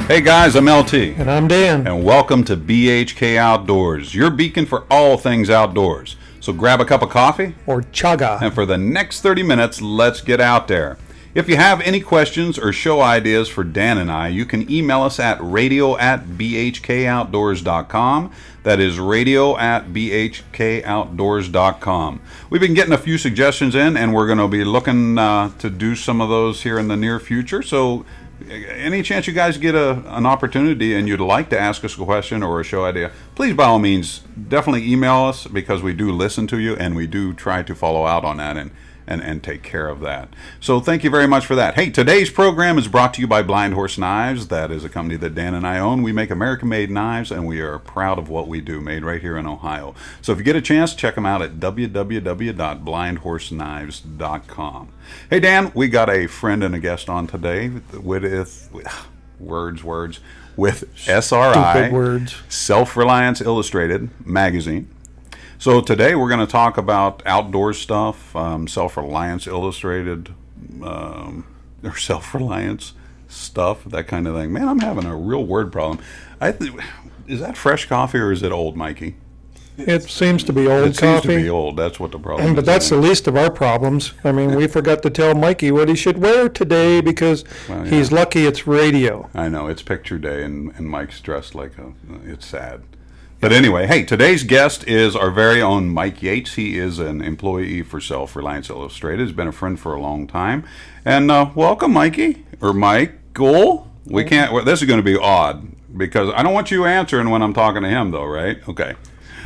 Hey guys, I'm LT. And I'm Dan. And welcome to BHK Outdoors, your beacon for all things outdoors. So grab a cup of coffee Or chaga. and for the next 30 minutes, let's get out there. If you have any questions or show ideas for Dan and I, you can email us at radio@bhkoutdoors.com. That is radio@bhkoutdoors.com. We've been getting a few suggestions in, and we're going to be looking to do some of those here in the near future. So any chance you guys get an opportunity and you'd like to ask us a question or a show idea, please by all means definitely email us, because we do listen to you and we do try to follow out on that and take care of that. So thank you very much for that. Hey, today's program is brought to you by Blind Horse Knives. That is a company that Dan and I own. We make American-made knives, and we are proud of what we do, made right here in Ohio. So if you get a chance, check them out at www.blindhorseknives.com. Hey, Dan, we got a friend and a guest on today with SRI, Stupid words. Self-Reliance Illustrated magazine. So today we're going to talk about outdoor stuff, Self-Reliance Illustrated, or self-reliance stuff, that kind of thing. Man, I'm having a real word problem. Is that fresh coffee or is it old, Mikey? It seems to be old It seems coffee. to be old. That's what the problem is. But that's the least of our problems. I mean, we forgot to tell Mikey what he should wear today because he's lucky it's radio. I know. It's picture day, and Mike's dressed like it's sad. But anyway, hey, today's guest is our very own Mike Yates. He is an employee for Self-Reliance Illustrated. He's been a friend for a long time. And welcome, Mikey, or Michael. We can't, this is going to be odd, because I don't want you answering when I'm talking to him, though, right? Okay.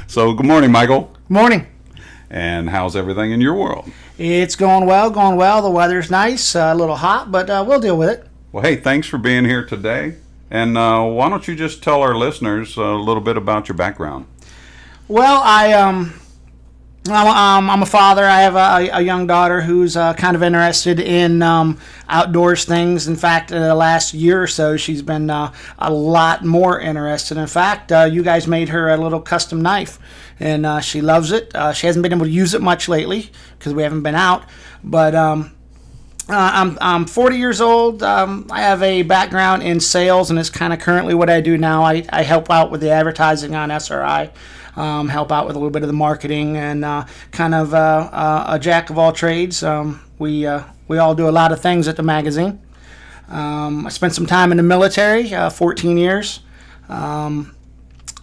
So, good morning, Michael. Morning. And how's everything in your world? It's going well. The weather's nice, a little hot, but we'll deal with it. Well, hey, thanks for being here today. And why don't you just tell our listeners a little bit about your background? Well, I'm a father. I have a young daughter who's kind of interested in outdoors things. In fact, in the last year or so, she's been a lot more interested. In fact, you guys made her a little custom knife, and she loves it. She hasn't been able to use it much lately because we haven't been out, but I'm 40 years old. I have a background in sales, and it's kind of currently what I do now. I help out with the advertising on SRI, help out with a little bit of the marketing, and kind of a jack of all trades. We all do a lot of things at the magazine. I spent some time in the military, 14 years.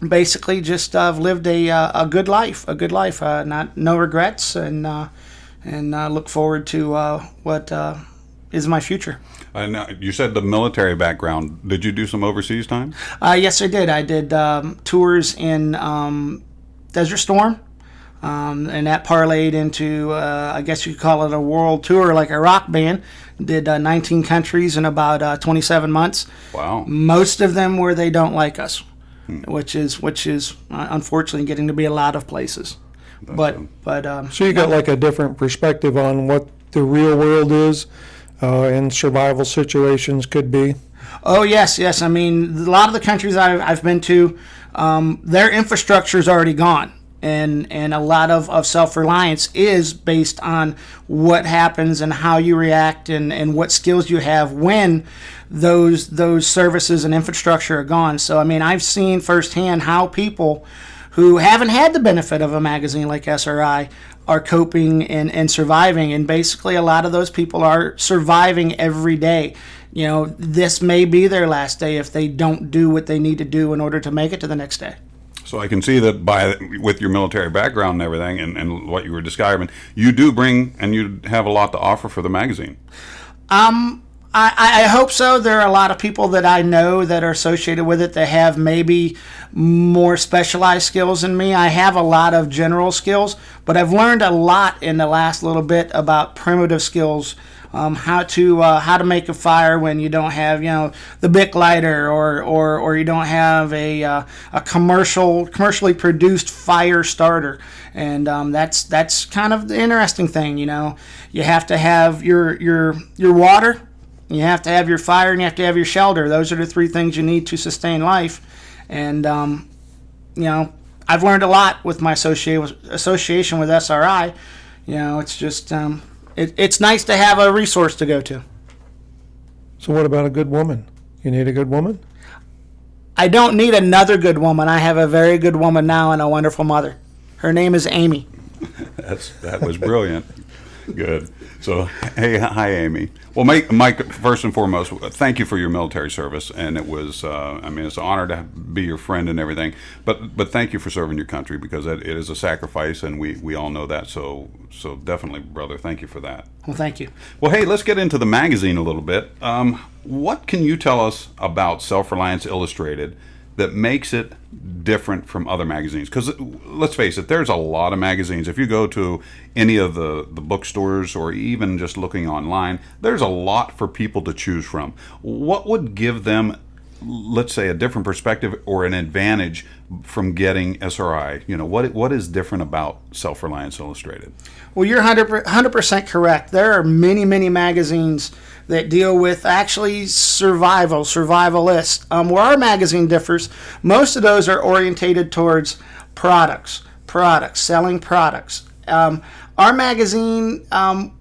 Basically, just lived a good life, no regrets, and look forward to what is my future. You said the military background. Did you do some overseas time? Yes, I did. I did tours in Desert Storm, and that parlayed into, I guess you could call it a world tour, like a rock band. Did 19 countries in about 27 months. Wow. Most of them where they don't like us, which is unfortunately getting to be a lot of places. So you got like a different perspective on what the real world is and survival situations could be. Oh, yes. I mean, a lot of the countries I've been to, their infrastructure is already gone. And a lot of self-reliance is based on what happens and how you react and what skills you have when those services and infrastructure are gone. So, I mean, I've seen firsthand how people who haven't had the benefit of a magazine like SRI are coping and surviving. And basically a lot of those people are surviving every day. You know, this may be their last day if they don't do what they need to do in order to make it to the next day. So I can see that with your military background and everything and what you were describing, you do bring and you have a lot to offer for the magazine. I hope so. There are a lot of people that I know that are associated with it that have maybe more specialized skills than me. I have a lot of general skills, but I've learned a lot in the last little bit about primitive skills, how to make a fire when you don't have the Bic lighter or you don't have a commercially produced fire starter, and that's kind of the interesting thing. You have to have your water. You have to have your fire, and you have to have your shelter. Those are the three things you need to sustain life. And, I've learned a lot with my association with SRI. It's just, it's nice to have a resource to go to. So what about a good woman? You need a good woman? I don't need another good woman. I have a very good woman now and a wonderful mother. Her name is Amy. That was brilliant. Good. So, hey, hi, Amy. Well, Mike, first and foremost, thank you for your military service, and it was, it's an honor to be your friend and everything. But thank you for serving your country, because it is a sacrifice, and we all know that. So definitely, brother, thank you for that. Well, thank you. Well, hey, let's get into the magazine a little bit. What can you tell us about Self-Reliance Illustrated that makes it different from other magazines? Because let's face it, there's a lot of magazines. If you go to any of the bookstores, or even just looking online, there's a lot for people to choose from. What would give them, let's say, a different perspective or an advantage from getting SRI? What is different about Self-Reliance Illustrated? Well, you're 100% correct. There are many, many magazines that deal with actually survivalists. Where our magazine differs, most of those are orientated towards products, selling products. Our magazine,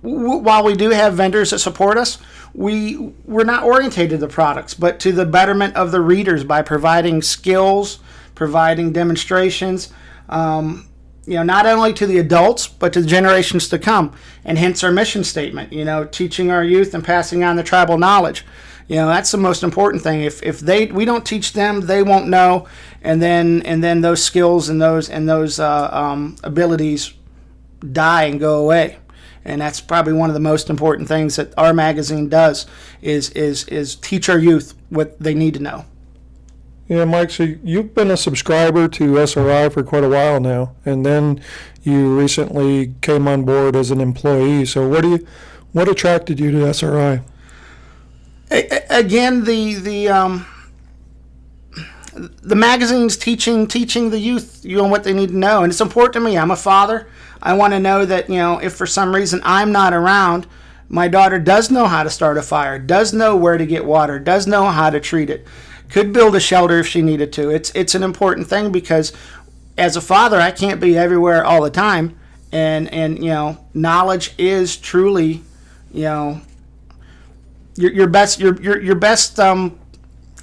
while we do have vendors that support us, we're not orientated to products, but to the betterment of the readers by providing skills, providing demonstrations, not only to the adults, but to the generations to come. And hence our mission statement, teaching our youth and passing on the tribal knowledge. That's the most important thing. If we don't teach them, they won't know. And then those skills and those abilities die and go away. And that's probably one of the most important things that our magazine does is teach our youth what they need to know. Yeah, Mike, so you've been a subscriber to SRI for quite a while now, and then you recently came on board as an employee. So what attracted you to SRI? Again, the magazine's teaching the youth what they need to know, and it's important to me. I'm a father. I want to know that if for some reason I'm not around, my daughter does know how to start a fire, does know where to get water, does know how to treat it. Could build a shelter if she needed to. It's an important thing, because as a father, I can't be everywhere all the time, and knowledge is truly your best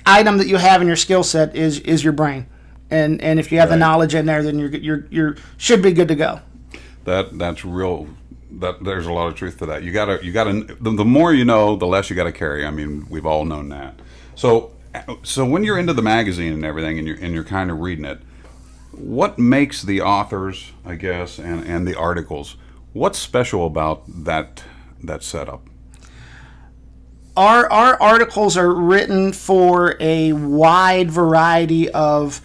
item that you have in your skill set is your brain, and if you have the knowledge in there, then you should be good to go. That's real. There's a lot of truth to that. You gotta. The more you know, the less you gotta carry. I mean, we've all known that. So when you're into the magazine and everything, and you're kind of reading it, what makes the authors, I guess, and the articles, what's special about that setup? Our articles are written for a wide variety of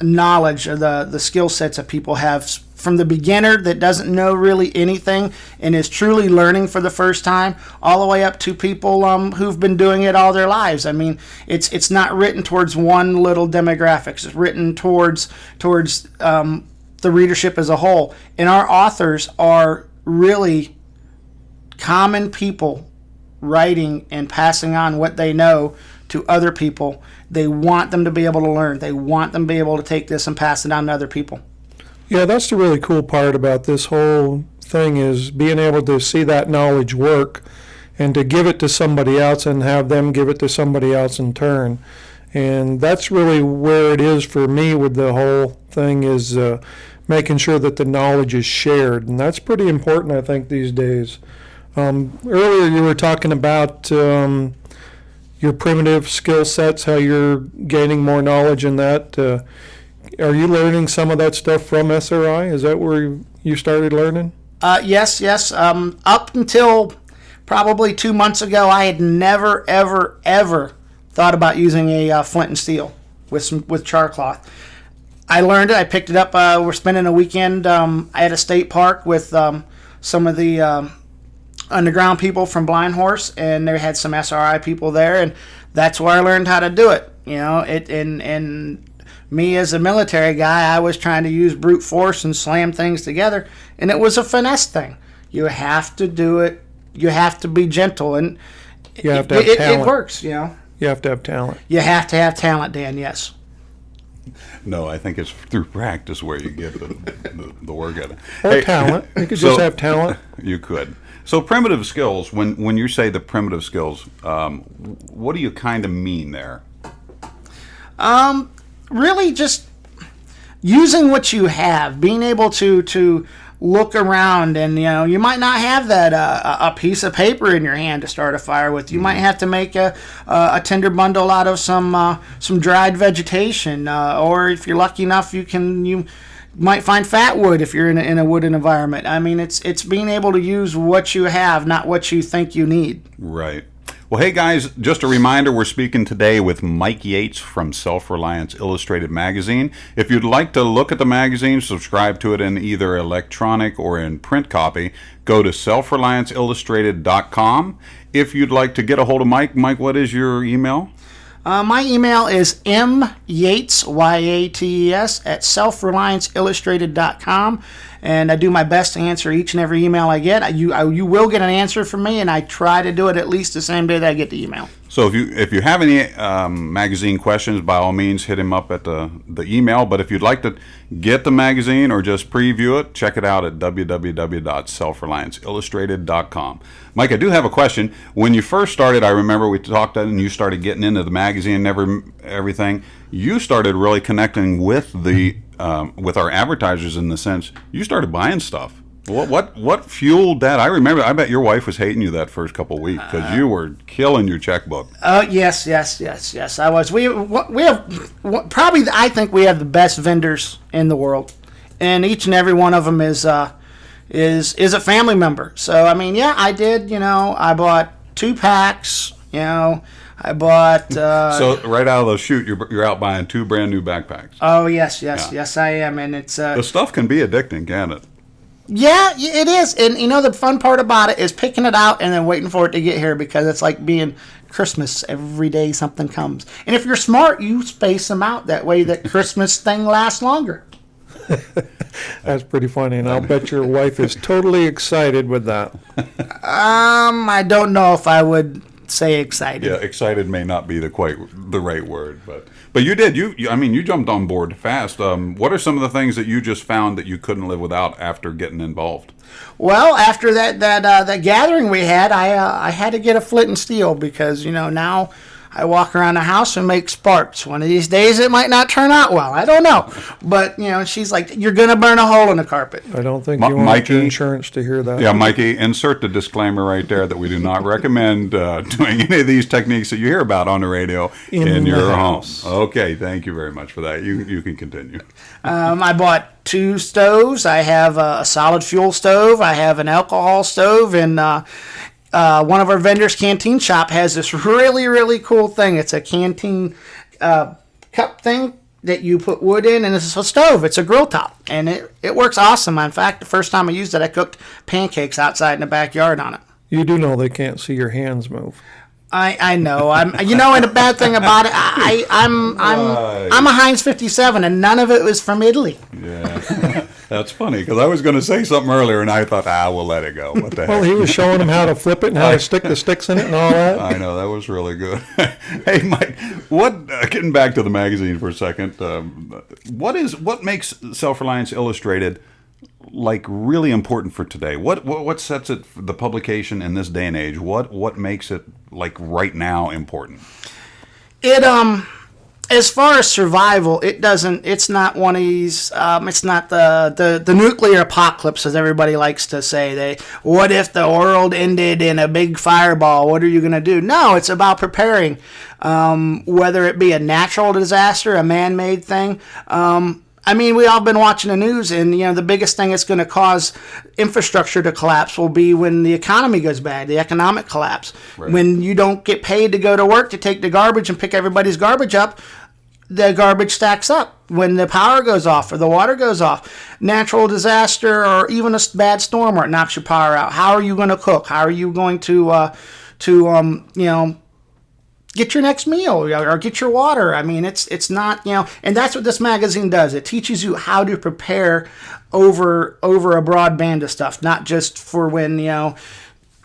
knowledge, of the skill sets that people have, from the beginner that doesn't know really anything and is truly learning for the first time, all the way up to people who've been doing it all their lives. I mean, it's not written towards one little demographic. It's written towards the readership as a whole. And our authors are really common people writing and passing on what they know to other people. They want them to be able to learn. They want them to be able to take this and pass it on to other people. Yeah, that's the really cool part about this whole thing, is being able to see that knowledge work and to give it to somebody else and have them give it to somebody else in turn. And that's really where it is for me with the whole thing, is making sure that the knowledge is shared. And that's pretty important, I think, these days. Earlier you were talking about your primitive skill sets, how you're gaining more knowledge in that. Are you learning some of that stuff from SRI? Is that where you started learning? Yes. Up until probably 2 months ago, I had never, ever thought about using a flint and steel with char cloth. I learned it. I picked it up. We're spending a weekend at a state park with some of the underground people from Blind Horse, and they had some SRI people there, and that's where I learned how to do it. And me as a military guy, I was trying to use brute force and slam things together, and it was a finesse thing. You have to do it. You have to be gentle, and you have to have talent. It works. You have to have talent. You have to have talent, Dan. Yes. No, I think it's through practice where you get the work at it. Or talent. You could just have talent. You could. So primitive skills, when you say the primitive skills, what do you kind of mean there? Really just using what you have, being able to look around, and you might not have that a piece of paper in your hand to start a fire with. You might have to make a tinder bundle out of some dried vegetation, or if you're lucky enough, you might find fat wood if you're in a wooded environment. I mean, it's being able to use what you have, not what you think you need. Right. Well, hey guys, just a reminder, we're speaking today with Mike Yates from Self-Reliance Illustrated Magazine. If you'd like to look at the magazine, subscribe to it in either electronic or in print copy, go to selfrelianceillustrated.com. If you'd like to get a hold of Mike, what is your email? My email is myates, Y-A-T-E-S, at selfrelianceillustrated.com. And I do my best to answer each and every email I get. You will get an answer from me, and I try to do it at least the same day that I get the email. So if you have any magazine questions, by all means, hit him up at the email. But if you'd like to get the magazine or just preview it, check it out at www.selfrelianceillustrated.com. Mike, I do have a question. When you first started, I remember we talked and you started getting into the magazine and everything. You started really connecting with with our advertisers in the sense you started buying stuff. What fueled that? I remember. I bet your wife was hating you that first couple of weeks because you were killing your checkbook. Oh yes, I was. We have probably. I think we have the best vendors in the world, and each and every one of them is a family member. So I mean, yeah, I did. I bought 2 packs. I bought. So right out of the chute, you're out buying 2 brand new backpacks. Oh yes, I am, and it's. The stuff can be addicting, can't it? Yeah, it is. And the fun part about it is picking it out and then waiting for it to get here, because it's like being Christmas. Every day something comes. And if you're smart, you space them out. That way that Christmas thing lasts longer. That's pretty funny, and I'll bet your wife is totally excited with that. I don't know if I would say excited. Yeah, excited may not be quite the right word, but you did. You jumped on board fast. What are some of the things that you just found that you couldn't live without after getting involved? Well, after that gathering we had, I had to get a flint and steel, because now I walk around the house and make sparks. One of these days it might not turn out well. I don't know. But, she's like, you're going to burn a hole in the carpet. I don't think you want your insurance to hear that. Yeah, Mikey, insert the disclaimer right there that we do not recommend doing any of these techniques that you hear about on the radio in your home. Okay, thank you very much for that. You can continue. I bought 2 stoves. I have a solid fuel stove. I have an alcohol stove, and one of our vendors, Canteen Shop, has this really, really cool thing. It's a canteen cup thing that you put wood in, and it's a stove. It's a grill top, and it works awesome. In fact, the first time I used it, I cooked pancakes outside in the backyard on it. You do know they can't see your hands move. I know. And the bad thing about it, I'm a Heinz 57, and none of it was from Italy. Yeah. That's funny, because I was going to say something earlier, and I thought, we'll let it go. What the heck? Well, he was showing them how to flip it and how to stick the sticks in it and all that. I know, that was really good. Hey, Mike, getting back to the magazine for a second, what makes Self-Reliance Illustrated really important for today? What sets it, the publication in this day and age? What makes it right now important? It as far as survival, it's not one of these, it's not the nuclear apocalypse, as everybody likes to say. What if the world ended in a big fireball? What are you going to do? No, it's about preparing, whether it be a natural disaster, a man-made thing. We all been watching the news, and the biggest thing that's going to cause infrastructure to collapse will be when the economy goes bad, the economic collapse. Right. When you don't get paid to go to work to take the garbage and pick everybody's garbage up, the garbage stacks up. When the power goes off or the water goes off, natural disaster or even a bad storm where it knocks your power out, how are you going to cook? How are you going to get your next meal or get your water? It's not, and that's what this magazine does. It teaches you how to prepare over a broad band of stuff, not just for when,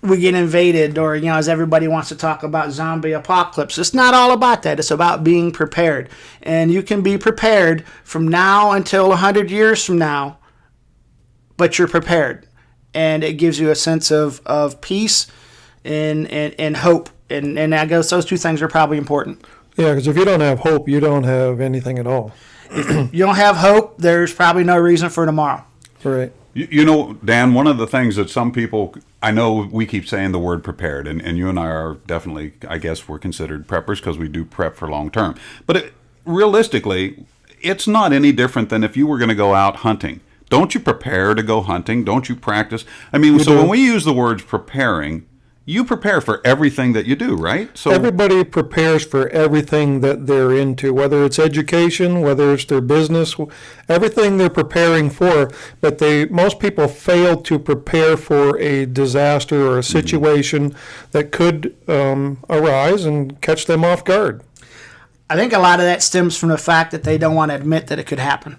we get invaded or, as everybody wants to talk about zombie apocalypse. It's not all about that. It's about being prepared. And you can be prepared from now until 100 years from now, but you're prepared. And it gives you a sense of peace and hope. And I guess those 2 things are probably important. Yeah, because if you don't have hope, you don't have anything at all. You don't have hope, there's probably no reason for tomorrow. Right. You know, Dan, one of the things that some people, I know we keep saying the word prepared, and you and I are definitely, I guess we're considered preppers because we do prep for long term. But realistically, it's not any different than if you were going to go out hunting. Don't you prepare to go hunting? Don't you practice? I mean, so when we use the words preparing, you prepare for everything that you do, right? So everybody prepares for everything that they're into, whether it's education, whether it's their business, everything they're preparing for. But most people fail to prepare for a disaster or a situation that could arise and catch them off guard. I think a lot of that stems from the fact that they don't want to admit that it could happen.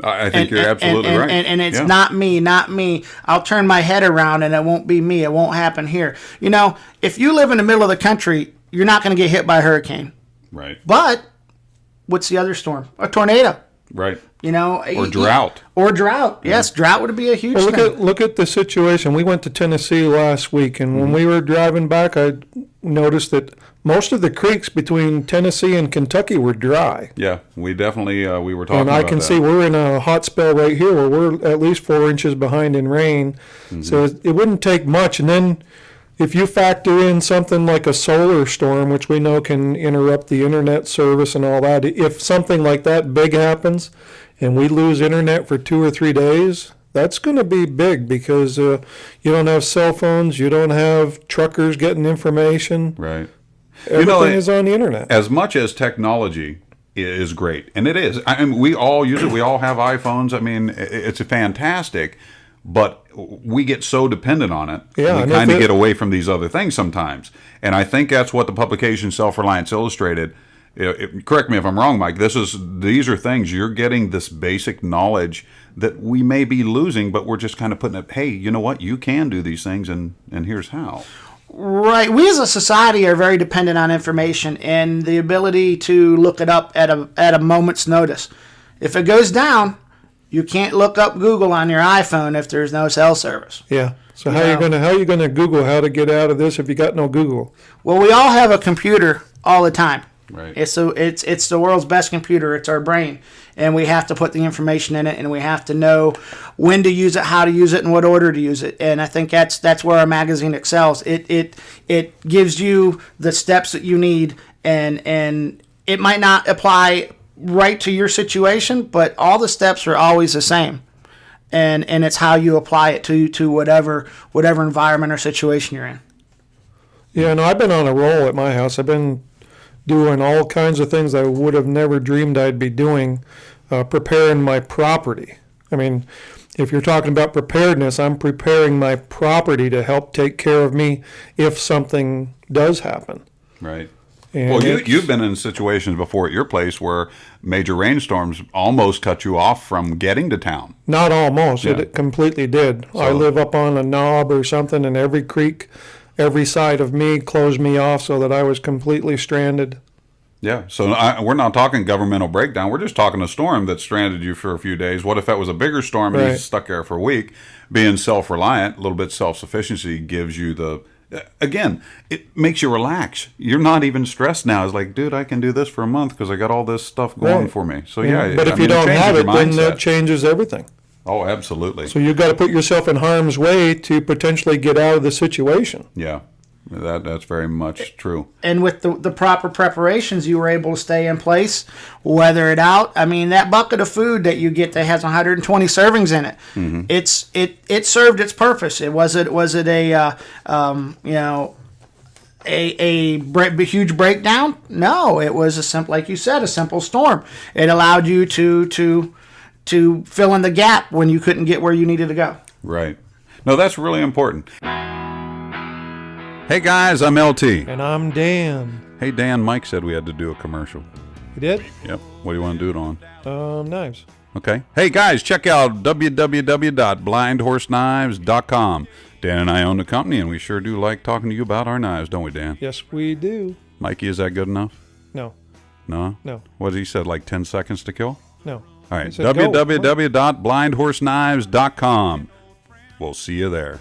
I think you're absolutely right. And it's not me. I'll turn my head around and it won't be me. It won't happen here. You know, if you live in the middle of the country, you're not going to get hit by a hurricane. Right. But what's the other storm? A tornado. Right. You know, or drought. Or drought. Yes, drought would be a huge thing. Look at the situation. We went to Tennessee last week, and when we were driving back, I noticed that most of the creeks between Tennessee and Kentucky were dry. Yeah, we definitely we were talking and about I can that. see we're in a hot spell right here where we're at least 4 inches behind in rain. So it wouldn't take much. And then if you factor in something like a solar storm, which we know can interrupt the internet service and all that, if something like that big happens and we lose internet for 2 or 3 days, that's going to be big because you don't have cell phones, you don't have truckers getting information. Right. Everything is on the internet. As much as technology is great, and it is. I mean, we all use it. We all have iPhones. I mean, it's fantastic, but we get so dependent on it. Yeah, we kind of get away from these other things sometimes. And I think that's what the publication Self-Reliance Illustrated. Correct me if I'm wrong, Mike. These are things you're getting this basic knowledge that we may be losing, but we're just kind of putting it. Hey, you know what? You can do these things, and here's how. Right. We as a society are very dependent on information and the ability to look it up at a moment's notice. If it goes down, you can't look up Google on your iPhone if there's no cell service. Yeah. So how are you gonna Google how to get out of this if you got no Google? Well, we all have a computer all the time. Right. It's the world's best computer. It's our brain, and we have to put the information in it, and we have to know when to use it, how to use it, and what order to use it. And I think that's where our magazine excels. It gives you the steps that you need, and it might not apply right to your situation, but all the steps are always the same. And it's how you apply it to whatever environment or situation you're in. Yeah, no, I've been on a roll at my house. I've been doing all kinds of things I would have never dreamed I'd be doing, preparing my property. I mean, if you're talking about preparedness, I'm preparing my property to help take care of me if something does happen. Right. And well, you've been in situations before at your place where major rainstorms almost cut you off from getting to town. Not almost. Yeah. It completely did. I live up on a knob or something, and every creek, every side of me closed me off so that I was completely stranded. Yeah, so we're not talking governmental breakdown. We're just talking a storm that stranded you for a few days. What if that was a bigger storm and Right. you stuck there for a week? Being self-reliant, a little bit self-sufficiency gives you again, it makes you relax. You're not even stressed now. It's like, dude, I can do this for a month because I got all this stuff going Right. for me. So yeah, But if you don't have it, then that changes everything. Oh, absolutely. So you've got to put yourself in harm's way to potentially get out of the situation. Yeah, that's very much true. And with the proper preparations, you were able to stay in place, weather it out. I mean, that bucket of food that you get that has 120 servings in it, it served its purpose. Was it a huge breakdown? No, it was a simple, like you said, a simple storm. It allowed you to fill in the gap when you couldn't get where you needed to go. Right. No, that's really important. Hey guys, I'm LT. And I'm Dan. Hey Dan, Mike said we had to do a commercial. You did? Yep. What do you want to do it on? Knives. Okay. Hey guys, check out www.blindhorseknives.com. Dan and I own the company, and we sure do like talking to you about our knives, don't we, Dan? Yes, we do. Mikey, is that good enough? No. No? No. What did he said, like 10 seconds to kill? No. All right, He said go. www.blindhorseknives.com. We'll see you there.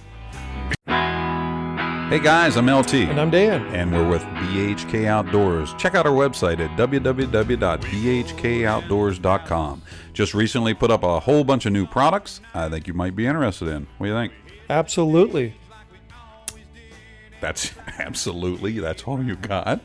Hey guys, I'm LT. And I'm Dan. And we're with BHK Outdoors. Check out our website at www.bhkoutdoors.com. Just recently put up a whole bunch of new products I think you might be interested in. What do you think? Absolutely. That's all you got?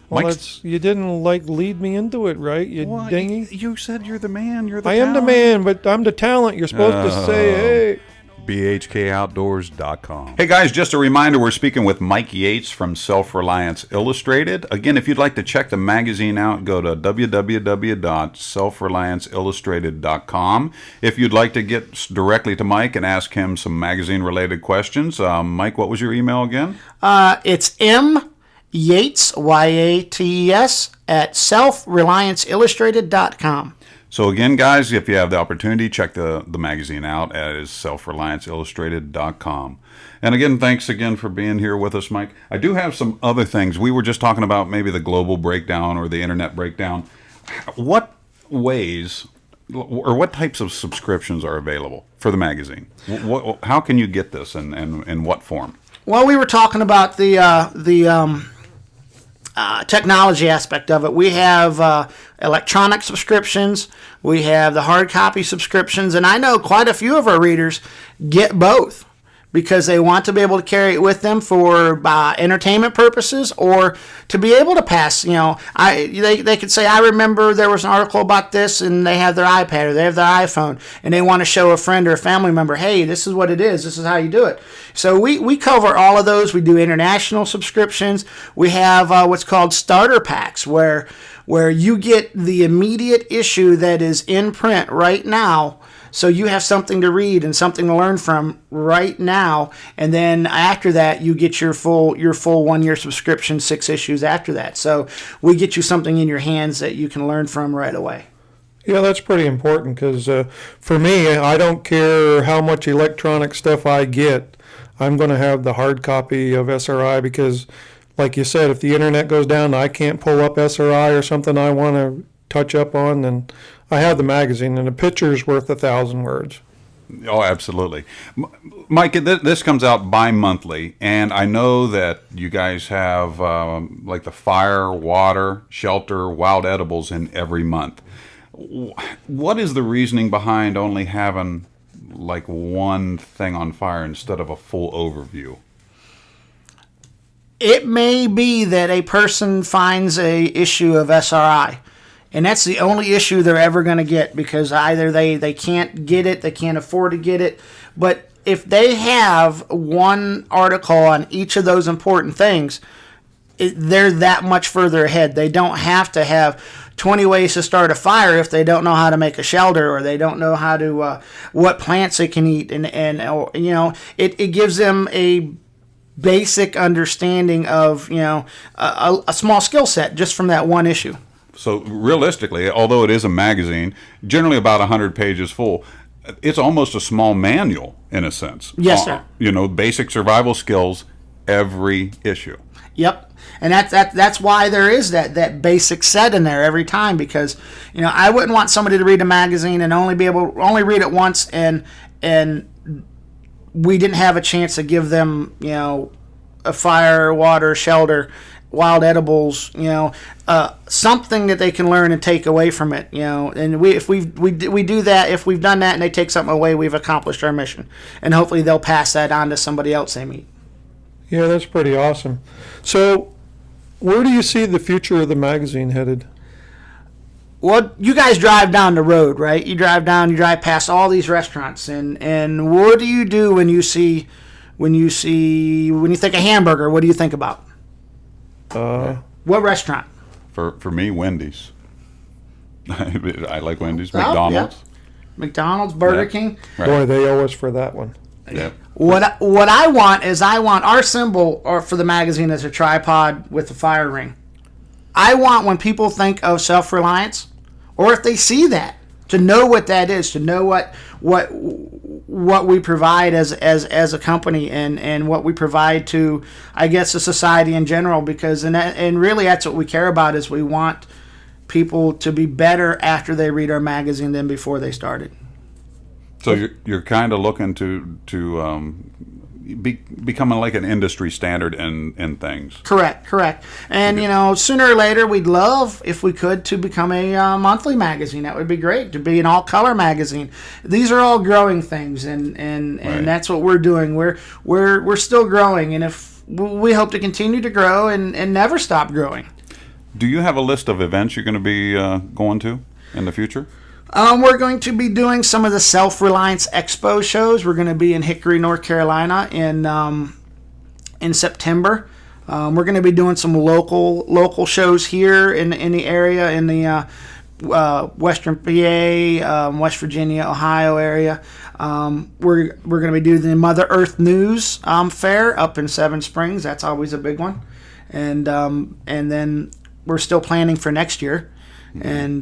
Well, Mike's- you didn't lead me into it, right? You Well, dingy. You said you're the man. You're the I am the man, but I'm the talent. You're supposed to say, hey. BHKOutdoors.com. Hey guys, just a reminder, we're speaking with Mike Yates from Self-Reliance Illustrated. Again, if you'd like to check the magazine out, go to www.selfrelianceillustrated.com. If you'd like to get directly to Mike and ask him some magazine-related questions, Mike, what was your email again? It's M Yates, Yates, at selfrelianceillustrated.com. So again, guys, if you have the opportunity, check the magazine out at selfrelianceillustrated.com. And again, thanks again for being here with us, Mike. I do have some other things. We were just talking about maybe the global breakdown or the internet breakdown. What ways or what types of subscriptions are available for the magazine? How can you get this and in what form? Well, we were talking about the technology aspect of it. We have electronic subscriptions. We have the hard copy subscriptions. And I know quite a few of our readers get both because they want to be able to carry it with them for entertainment purposes or to be able to pass. They could say, I remember there was an article about this, and they have their iPad or they have their iPhone, and they want to show a friend or a family member, hey, this is what it is. This is how you do it. So we cover all of those. We do international subscriptions. We have what's called starter packs where you get the immediate issue that is in print right now. So you have something to read and something to learn from right now, and then after that, you get your full 1 year subscription, 6 issues after that. So we get you something in your hands that you can learn from right away. Yeah, that's pretty important because for me, I don't care how much electronic stuff I get. I'm going to have the hard copy of SRI because, like you said, if the internet goes down, I can't pull up SRI or something I want to touch up on, then I have the magazine, and a picture's worth 1,000 words. Oh, absolutely. Mike, this comes out bi-monthly, and I know that you guys have like the fire, water, shelter, wild edibles in every month. What is the reasoning behind only having like one thing on fire instead of a full overview? It may be that a person finds a issue of SRI, and that's the only issue they're ever going to get because either they can't get it, they can't afford to get it. But if they have one article on each of those important things, they're that much further ahead. They don't have to have 20 ways to start a fire if they don't know how to make a shelter or they don't know how to what plants they can eat, and it gives them a basic understanding of a small skill set just from that one issue. So realistically, although it is a magazine, generally about 100 pages full, it's almost a small manual in a sense. Yes, sir. Basic survival skills, every issue. Yep, and that's why there is that basic set in there every time because I wouldn't want somebody to read a magazine and only read it once and we didn't have a chance to give them a fire, water, shelter, wild edibles, something that they can learn and take away from it, and if we do that, if we've done that and they take something away, we've accomplished our mission, and hopefully they'll pass that on to somebody else they meet. Yeah, that's pretty awesome. So where do you see the future of the magazine headed? Well, you guys drive down the road, right? You drive past all these restaurants, and what do you do when you think of hamburger? What do you think about? What restaurant? For me, Wendy's. I like Wendy's. Oh, McDonald's. Yeah. McDonald's, Burger Yeah. King. Right. Boy, they owe us for that one. Yeah. What I want is our symbol for the magazine is a tripod with a fire ring. I want when people think of Self-Reliance, or if they see that, to know what that is, to know what we provide as a company and what we provide to, I guess, the society in general. Because and really that's what we care about, is we want people to be better after they read our magazine than before they started. So you're kind of looking to becoming like an industry standard in things. Correct. And, sooner or later, we'd love, if we could, to become a monthly magazine. That would be great, to be an all-color magazine. These are all growing things, and Right. that's what we're doing. We're still growing, and if we hope to continue to grow and never stop growing. Do you have a list of events you're going to be going to in the future? We're going to be doing some of the Self-Reliance Expo shows. We're going to be in Hickory, North Carolina in September. We're going to be doing some local shows here in the area, in the Western PA, West Virginia, Ohio area. We're going to be doing the Mother Earth News Fair up in Seven Springs. That's always a big one. And then we're still planning for next year. And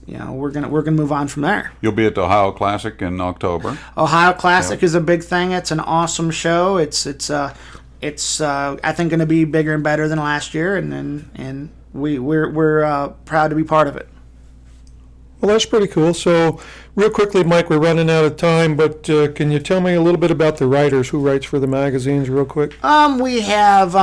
we're gonna move on from there. You'll be at the Ohio Classic in October. Ohio Classic is a big thing. It's an awesome show. It's I think going to be bigger and better than last year, and we're proud to be part of it. Well, that's pretty cool. So, real quickly, Mike, we're running out of time, but can you tell me a little bit about the writers? Who writes for the magazines, real quick? We have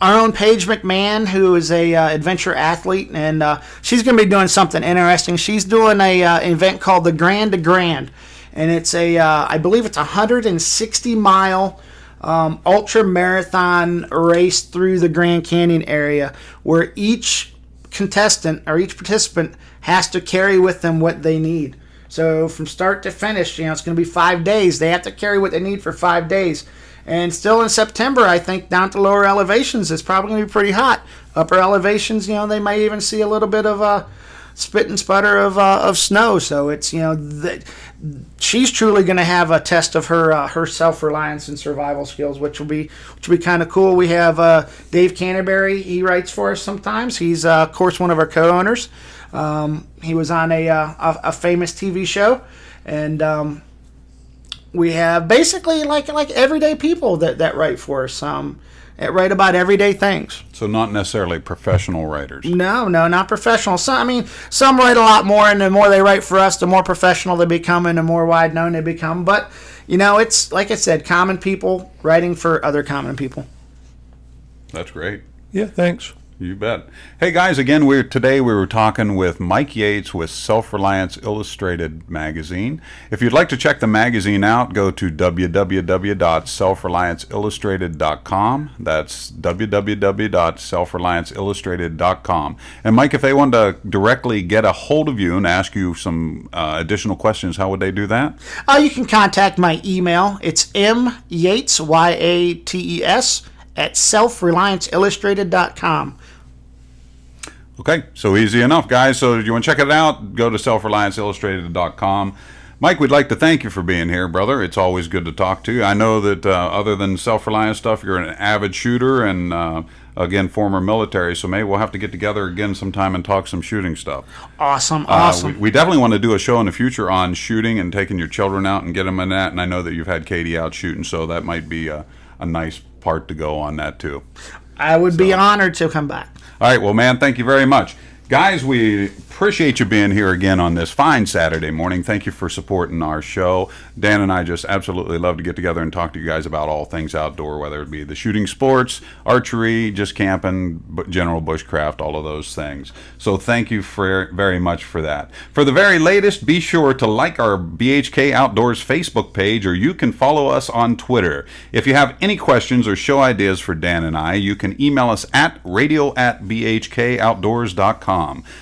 our own Paige McMahon, who is a adventure athlete, and she's going to be doing something interesting. She's doing a event called the Grand to Grand, and it's I believe it's a 160-mile ultra marathon race through the Grand Canyon area, where each contestant or each participant has to carry with them what they need. So from start to finish, it's going to be 5 days. They have to carry what they need for 5 days. And still in September, I think down to lower elevations, it's probably going to be pretty hot. Upper elevations, they might even see a little bit of a spit and sputter of snow. So it's, she's truly going to have a test of her self-reliance and survival skills, which will be kind of cool. We have Dave Canterbury. He writes for us sometimes. He's of course one of our co-owners. He was on a famous TV show, and we have basically like everyday people that write for us. That write about everyday things. So not necessarily professional writers. No, not professional. Some write a lot more, and the more they write for us, the more professional they become, and the more wide known they become. But it's like I said, common people writing for other common people. That's great. Yeah, thanks. You bet. Hey guys, again, today we were talking with Mike Yates with Self-Reliance Illustrated magazine. If you'd like to check the magazine out, go to www.selfrelianceillustrated.com. That's www.selfrelianceillustrated.com. And Mike, if they wanted to directly get a hold of you and ask you some additional questions, how would they do that? You can contact my email. It's myates, Yates, at selfrelianceillustrated.com. Okay, so easy enough, guys. So if you want to check it out, go to selfrelianceillustrated.com. Mike, we'd like to thank you for being here, brother. It's always good to talk to you. I know that other than self-reliance stuff, you're an avid shooter and, again, former military, so maybe we'll have to get together again sometime and talk some shooting stuff. Awesome. We definitely want to do a show in the future on shooting and taking your children out and get them in that, and I know that you've had Katie out shooting, so that might be a nice part to go on that, too. I would be honored to come back. All right, well, man, thank you very much. Guys, we appreciate you being here again on this fine Saturday morning. Thank you for supporting our show. Dan and I just absolutely love to get together and talk to you guys about all things outdoor, whether it be the shooting sports, archery, just camping, general bushcraft, all of those things. So thank you very much for that. For the very latest, be sure to like our BHK Outdoors Facebook page, or you can follow us on Twitter. If you have any questions or show ideas for Dan and I, you can email us at radio@bhkoutdoors.com.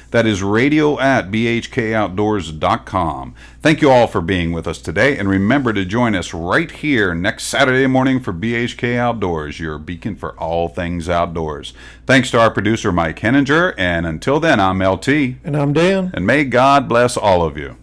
That is radio@bhkoutdoors.com. Thank you all for being with us today, and remember to join us right here next Saturday morning for BHK Outdoors, your beacon for all things outdoors. Thanks to our producer Mike Henninger, and until then, I'm LT. And I'm Dan. And may God bless all of you.